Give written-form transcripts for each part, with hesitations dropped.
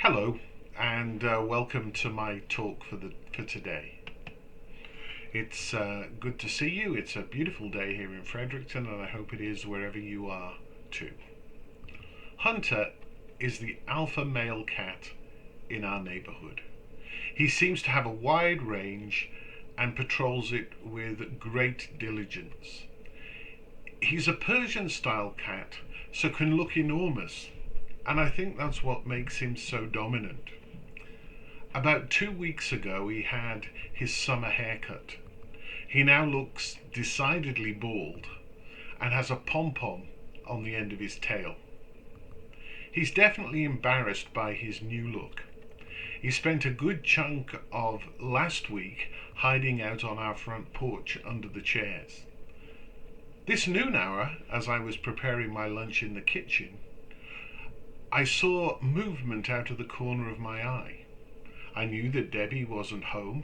Hello, and welcome to my talk for today. It's good to see you. It's a beautiful day here in Fredericton, and I hope it is wherever you are too. Hunter is the alpha male cat in our neighborhood. He seems to have a wide range and patrols it with great diligence. He's a Persian style cat, so can look enormous, and I think that's what makes him so dominant. About 2 weeks ago, he had his summer haircut. He now looks decidedly bald and has a pom-pom on the end of his tail. He's definitely embarrassed by his new look. He spent a good chunk of last week hiding out on our front porch under the chairs. This noon hour, as I was preparing my lunch in the kitchen, I saw movement out of the corner of my eye. I knew that Debbie wasn't home,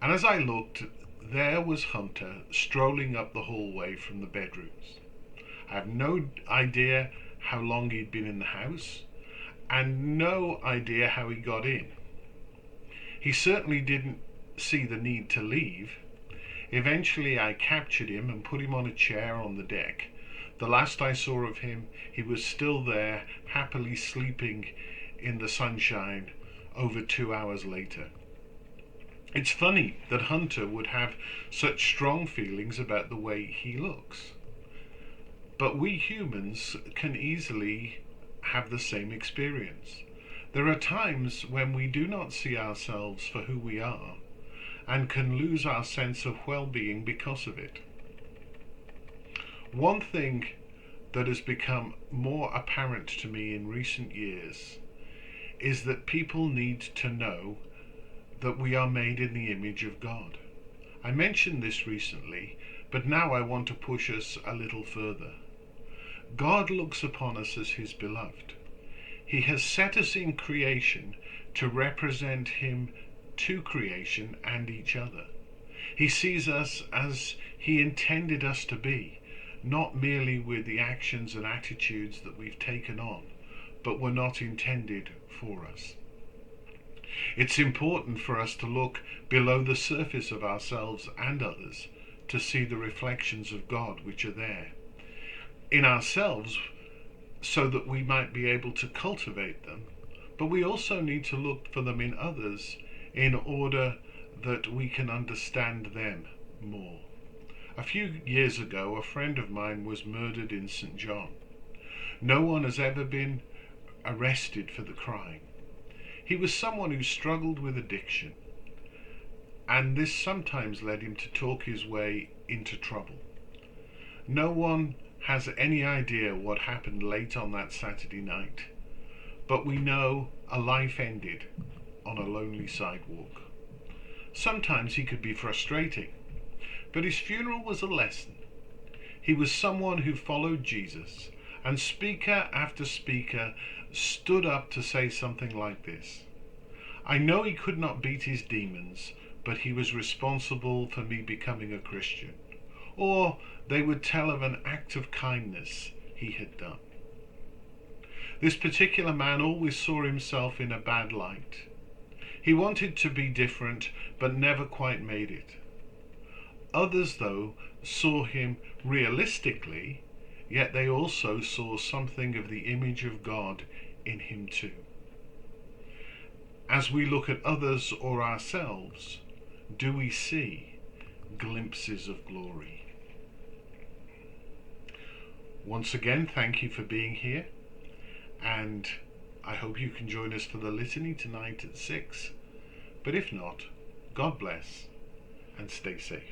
and as I looked, there was Hunter strolling up the hallway from the bedrooms. I have no idea how long he'd been in the house, and no idea how he got in. He certainly didn't see the need to leave. Eventually I captured him and put him on a chair on the deck. The last I saw of him, he was still there, happily sleeping in the sunshine over 2 hours later. It's funny that Hunter would have such strong feelings about the way he looks. But we humans can easily have the same experience. There are times when we do not see ourselves for who we are and can lose our sense of well-being because of it. One thing that has become more apparent to me in recent years is that people need to know that we are made in the image of God. I mentioned this recently, but now I want to push us a little further. God looks upon us as his beloved. He has set us in creation to represent him to creation and each other. He sees us as he intended us to be, not merely with the actions and attitudes that we've taken on, but were not intended for us. It's important for us to look below the surface of ourselves and others to see the reflections of God which are there in ourselves, so that we might be able to cultivate them, but we also need to look for them in others in order that we can understand them more. A few years ago, a friend of mine was murdered in St. John. No one has ever been arrested for the crime. He was someone who struggled with addiction, and this sometimes led him to talk his way into trouble. No one has any idea what happened late on that Saturday night, but we know a life ended on a lonely sidewalk. Sometimes he could be frustrating, but his funeral was a lesson. He was someone who followed Jesus, and speaker after speaker stood up to say something like this: I know he could not beat his demons, but he was responsible for me becoming a Christian. Or they would tell of an act of kindness he had done. This particular man always saw himself in a bad light. He wanted to be different, but never quite made it. Others, though, saw him realistically, yet they also saw something of the image of God in him too. As we look at others or ourselves, do we see glimpses of glory? Once again, thank you for being here, and I hope you can join us for the litany tonight at 6. But if not, God bless and stay safe.